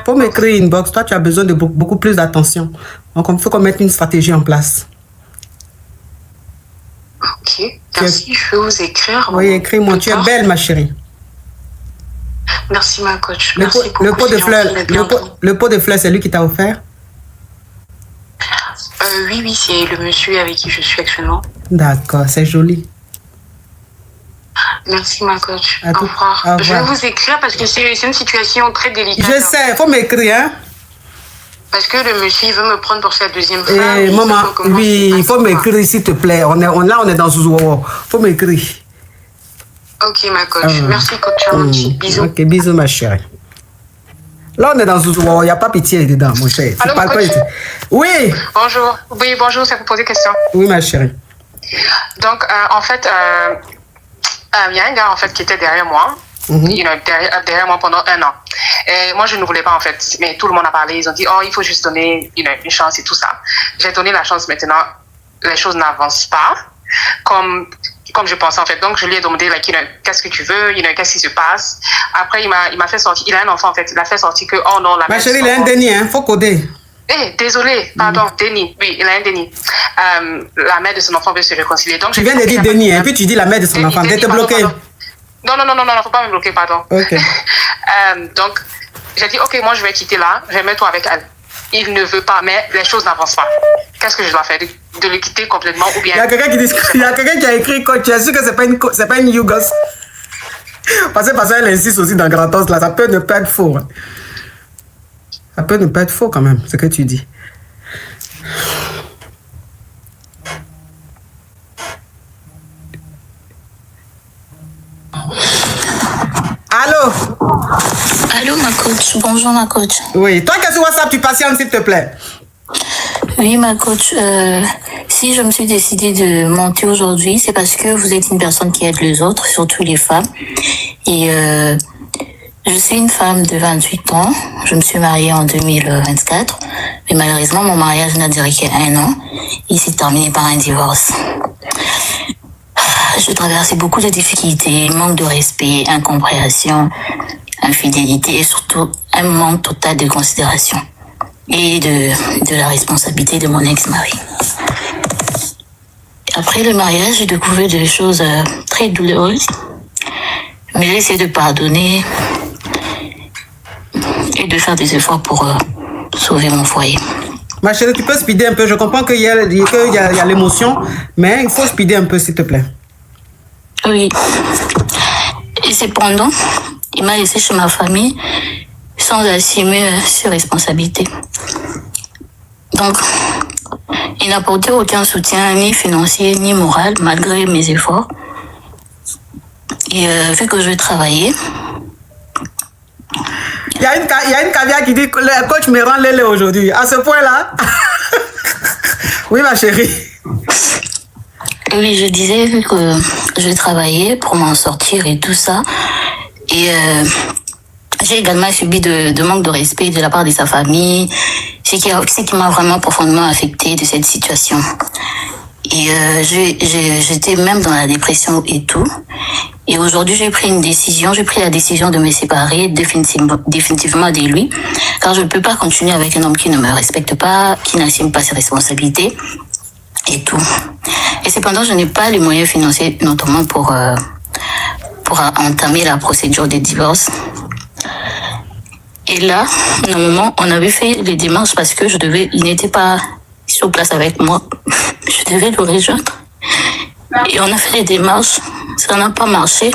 faut m'écrire une box. Toi, tu as besoin de beaucoup plus d'attention. Donc, il faut qu'on mette une stratégie en place.
Ok, merci. Je vais vous écrire.
Oui, écris-moi. Tu es belle, ma chérie.
Merci, ma coach.
Le pot de fleurs, c'est lui qui t'a offert?
Oui, c'est le monsieur avec qui je suis actuellement.
D'accord, c'est joli.
Merci, ma coach.
Au revoir.
Je vais vous écrire parce que c'est une situation très délicate.
Je sais, il faut m'écrire, hein?
Parce que le monsieur, il veut me prendre pour sa deuxième femme.
Maman, oui, il faut m'écrire, s'il te plaît. On est dans Zouzouo. Il faut m'écrire.
Ok, ma coach. Merci, coach. Bisous.
Ok, bisous, ma chérie. Là, on est dans Zouzouo. Il n'y a pas pitié dedans, mon cher.
Allô,
pas
coach?
Oui.
Bonjour. Oui, bonjour, ça vous pose des questions.
Oui, ma chérie.
Donc, en fait, il y a un gars, en fait, qui était derrière moi. Derrière moi pendant 1 an. Et moi, je ne voulais pas, en fait. Mais tout le monde a parlé. Ils ont dit, oh, il faut juste donner une chance et tout ça. J'ai donné la chance. Maintenant, les choses n'avancent pas comme je pensais, en fait. Donc, je lui ai demandé, qu'est-ce que tu veux? Qu'est-ce qui se passe? Après, il m'a fait sortir. Il a un enfant, en fait. Il a fait sortir que, oh non,
ma chérie, il a un déni, hein. Faut coder.
Désolé, pardon, déni. Oui, il a un déni. La mère de son enfant veut se réconcilier. Donc,
tu viens de dire déni, hein. Puis tu dis la mère de son enfant. D'être bloqué.
Non, faut pas me bloquer, pardon.
Ok.
Donc, j'ai dit, ok, moi, je vais quitter là, je vais mettre toi avec elle. Il ne veut pas, mais les choses n'avancent pas. Qu'est-ce que je dois faire? De le quitter complètement ou bien... Il y a
quelqu'un qui a écrit, coach, tu es sûr que c'est pas une Yougos? Parce qu'elle insiste aussi dans Gratos, là, ça peut ne pas être faux. Hein. Ça peut ne pas être faux quand même, ce que tu dis. Allô?
Allô, ma coach. Bonjour, ma coach.
Oui, toi qui es sur WhatsApp, tu patientes, s'il te plaît.
Oui, ma coach. Si je me suis décidée de monter aujourd'hui, c'est parce que vous êtes une personne qui aide les autres, surtout les femmes. Et je suis une femme de 28 ans. Je me suis mariée en 2024. Mais malheureusement, mon mariage n'a duré qu'1 an. Il s'est terminé par un divorce. Je traversais beaucoup de difficultés, manque de respect, incompréhension, infidélité et surtout un manque total de considération et de la responsabilité de mon ex-mari. Après le mariage, j'ai découvert des choses très douloureuses, mais j'ai essayé de pardonner et de faire des efforts pour sauver mon foyer.
Ma chérie, tu peux speeder un peu. Je comprends qu'il y a l'émotion, mais il faut speeder un peu, s'il te plaît.
Oui. Et cependant, il m'a laissé chez ma famille sans assumer ses responsabilités. Donc, il n'a apporté aucun soutien, ni financier, ni moral, malgré mes efforts. Et vu que je vais travailler...
Il y a une caviar qui dit que le coach me rend lélé aujourd'hui. À ce point-là. Oui, ma chérie.
Oui, je disais, vu que je travaillais pour m'en sortir et tout ça, et j'ai également subi de manque de respect de la part de sa famille, ce qui m'a vraiment profondément affectée de cette situation. Et j'étais même dans la dépression et tout. Et aujourd'hui, j'ai pris la décision de me séparer définitivement de lui, car je ne peux pas continuer avec un homme qui ne me respecte pas, qui n'assume pas ses responsabilités. Et tout. Et cependant, je n'ai pas les moyens financiers, notamment pour entamer la procédure de divorce. Et là, normalement, on avait fait les démarches parce que il n'était pas sur place avec moi. Je devais le rejoindre. Et on a fait les démarches. Ça n'a pas marché.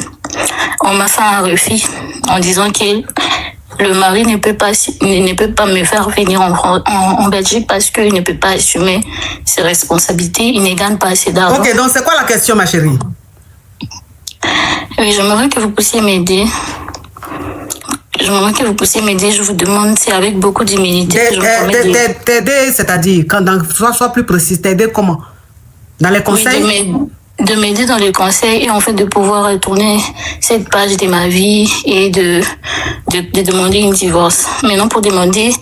On m'a fait un refus en disant que le mari ne peut pas me faire venir en Belgique parce qu'il ne peut pas assumer ses responsabilités. Il ne gagne pas assez d'argent.
Ok, donc c'est quoi la question, ma chérie?
Oui, j'aimerais que vous puissiez m'aider. Je vous demande, c'est avec beaucoup d'humilité que je me permets de...
T'aider, c'est-à-dire, sois plus précis, t'aider comment? Dans les conseils?
Oui, de m'aider dans le conseil et en fait de pouvoir tourner cette page de ma vie et de demander un divorce. Maintenant, pour demander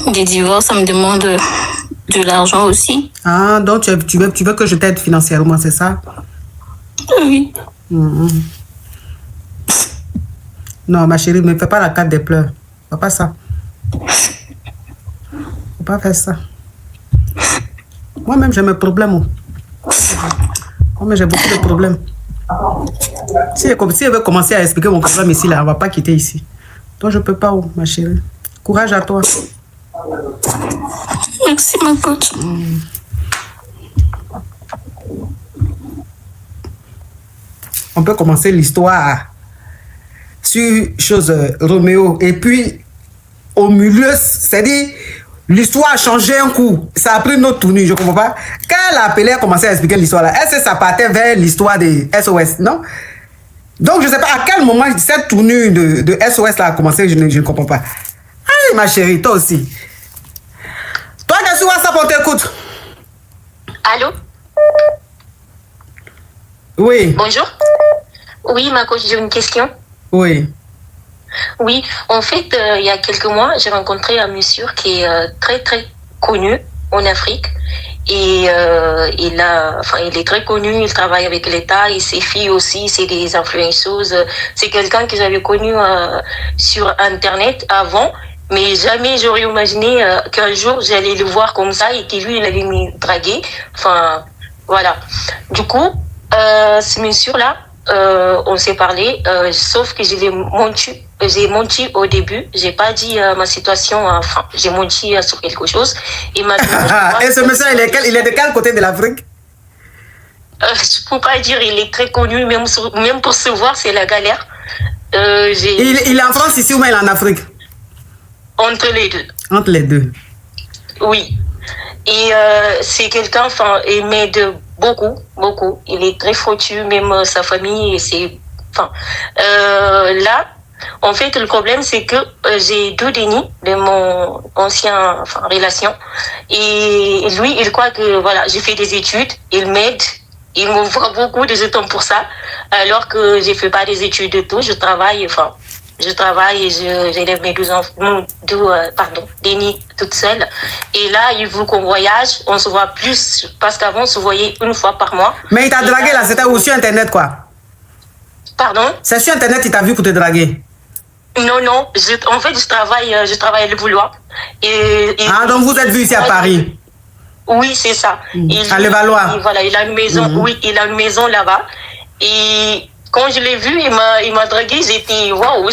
des divorces, ça me demande de l'argent aussi.
Ah, donc tu veux que je t'aide financièrement, c'est ça?
Oui.
Non, ma chérie, ne fais pas la carte des pleurs. Fais pas ça. Faut pas faire ça. Moi-même, j'ai mes problèmes. Moi-même, j'ai beaucoup de problèmes. Si elle veut commencer à expliquer mon problème ici, là, on ne va pas quitter ici. Toi, je ne peux pas, ma chérie. Courage à toi.
Merci, ma coach.
On peut commencer l'histoire sur Roméo. Et puis, au milieu, c'est-à-dire, l'histoire a changé un coup. Ça a pris une autre tournure, je ne comprends pas. Quand elle a appelé, elle a commencé à expliquer l'histoire là. Est-ce que ça partait vers l'histoire des SOS, non? Donc, je ne sais pas à quel moment cette tournure de SOS là a commencé, je ne comprends pas. Allez, ma chérie, toi aussi. Toi, qui es sur WhatsApp, on t'écoute.
Allô?
Oui.
Bonjour. Oui, ma coach, j'ai une question.
Oui.
Oui, en fait, il y a quelques mois, j'ai rencontré un monsieur qui est très, très connu en Afrique. Et il est très connu, il travaille avec l'État et ses filles aussi, c'est des influenceuses. C'est quelqu'un que j'avais connu sur Internet avant, mais jamais j'aurais imaginé qu'un jour j'allais le voir comme ça et que lui, il allait me draguer. Enfin, voilà. Du coup, ce monsieur-là, on s'est parlé, sauf que j'ai menti au début. J'ai pas dit ma situation, enfin, j'ai menti sur quelque chose. Et
ce monsieur, il est de quel côté de l'Afrique?
Je peux pas dire, il est très connu, même pour se voir, c'est la galère.
Il est en France ici ou il est en Afrique?
Entre les deux.
Entre les deux.
Oui. Et c'est quelqu'un, enfin, il m'aide beaucoup. Il est très foutu, même sa famille, c'est, enfin, là, en fait, le problème, c'est que j'ai 2 dénis de mon ancien, relation. Et lui, il croit que, voilà, j'ai fait des études, il m'aide, il m'envoie beaucoup de jetons pour ça, alors que j'ai fait pas des études de tout, je travaille et j'élève mes 2 enfants, dénis toute seule. Et là, il veut qu'on voyage, on se voit plus, parce qu'avant, on se voyait une fois par mois.
Mais il t'a dragué là, c'était aussi sur Internet, quoi?
Pardon? C'est
sur Internet, il t'a vu pour te draguer?
Non, en fait, je travaille à Le Vouloir.
Donc vous êtes vus ici à Paris?
Oui, c'est ça.
À Levallois?
Voilà, il a une maison, oui, il a une maison là-bas. Et quand je l'ai vu, il m'a dragué, j'étais waouh,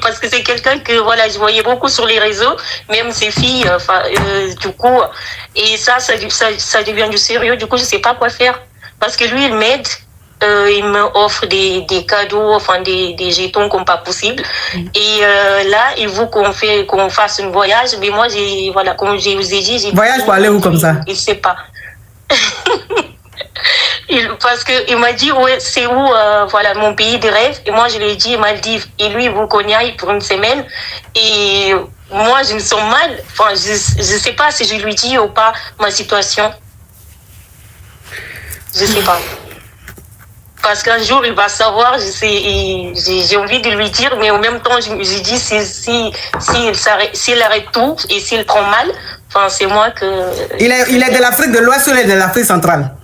parce que c'est quelqu'un que voilà, je voyais beaucoup sur les réseaux, même ses filles, du coup, et ça devient du sérieux, du coup, je sais pas quoi faire. Parce que lui, il m'aide, il me offre des cadeaux, enfin des jetons comme pas possible. Et là, il veut qu'on fasse un voyage, mais moi, comme je vous ai dit, j'ai
voyage pour aller où comme ça?
Il sait pas. Parce qu'il m'a dit, ouais, c'est où, voilà, mon pays de rêve. Et moi, je lui ai dit Maldives. Et lui, il veut qu'on y aille pour une semaine. Et moi, je me sens mal. Enfin, je sais pas si je lui dis ou pas ma situation. Je sais pas. Parce qu'un jour, il va savoir, j'ai envie de lui dire, mais en même temps, je dis, s'il arrête tout et s'il prend mal, enfin, c'est moi que...
Il est de l'Afrique de l'Ouest ou il est de l'Afrique centrale?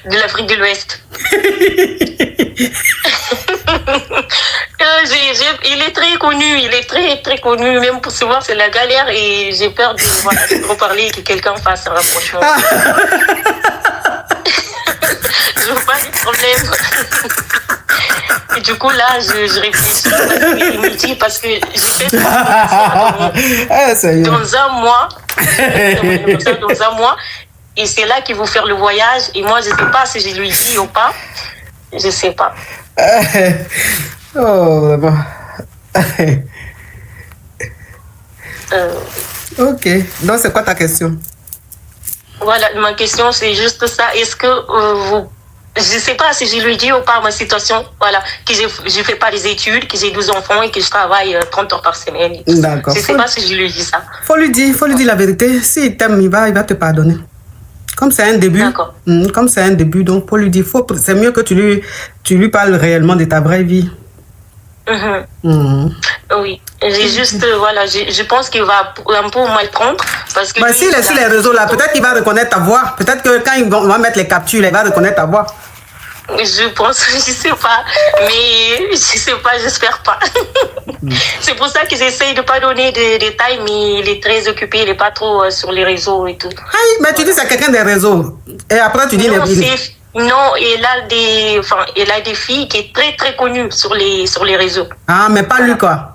De l'Afrique de l'Ouest. Il est très connu, très connu, même pour se voir, c'est la galère et j'ai peur de reparler et que quelqu'un fasse un rapprochement. Je veux pas de problème. Et du coup, là, je réfléchis parce que j'ai fait dans un mois. Dans un mois. Et c'est là qu'il veut faire le voyage. Et moi, je ne sais pas si je lui dis ou pas. Je ne sais pas.
Oh, bon. Ok. Donc, c'est quoi ta question?
Voilà, ma question, c'est juste ça. Est-ce que je ne sais pas si je lui dis ou pas ma situation, voilà, que je ne fais pas des études, que j'ai 12 enfants et que je travaille 30 heures par semaine.
D'accord.
Je ne sais pas si je lui dis ça.
Faut lui dire la vérité. S'il t'aime, il va te pardonner. Comme c'est un début.
D'accord.
Comme c'est un début, donc pour lui dire, c'est mieux que tu lui parles réellement de ta vraie vie.
Oui, j'ai juste, voilà, je pense qu'il va un peu mal prendre. Parce que
S'il est sur les réseaux là, peut-être qu'il va reconnaître ta voix. Peut-être que quand il va mettre les captures, il va reconnaître ta voix.
Je pense, je sais pas, mais je sais pas, j'espère pas. C'est pour ça que j'essaye de pas donner de détails, mais il est très occupé, il est pas trop sur les réseaux et tout.
Aïe, mais tu dis c'est quelqu'un des réseaux. Et après tu dis
non, il a des filles qui est très très connues sur les réseaux.
Ah, mais pas lui quoi.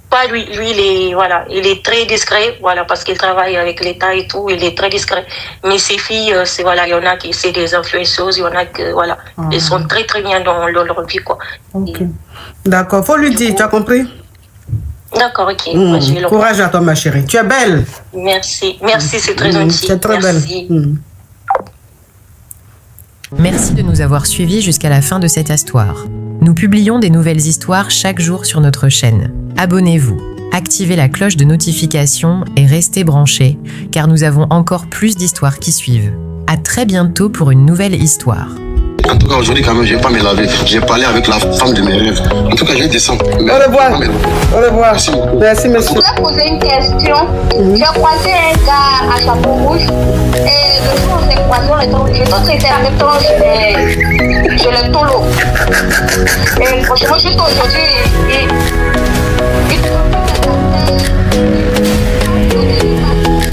Pas lui, il est très discret, voilà, parce qu'il travaille avec l'État et tout, il est très discret. Mais ses filles, il y en a qui c'est des influenceuses, il y en a que, voilà, elles sont très très bien dans leur vie, quoi.
Ok. D'accord, faut lui dire, tu as compris?
D'accord, ok.
Courage à toi, ma chérie. Tu es belle.
Merci, c'est très gentil.
Tu es très belle.
Merci de nous avoir suivis jusqu'à la fin de cette histoire. Nous publions des nouvelles histoires chaque jour sur notre chaîne. Abonnez-vous, activez la cloche de notification et restez branchés, car nous avons encore plus d'histoires qui suivent. À très bientôt pour une nouvelle histoire.
En tout cas, aujourd'hui, quand même, je vais pas me laver. J'ai parlé avec la femme de mes rêves. En tout cas, je vais descendre.
Au revoir. Au revoir. Merci, monsieur.
Je voulais poser une question. J'ai croisé un gars à chapeau rouge. Et le jour où on s'est croisé, j'ai tout traité en même temps sur le tolo. Et franchement, juste aujourd'hui,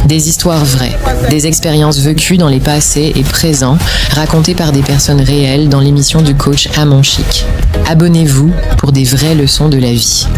Des histoires vraies, des expériences vécues dans les passés et présents, racontées par des personnes réelles dans l'émission du coach Amon Chic. Abonnez-vous pour des vraies leçons de la vie.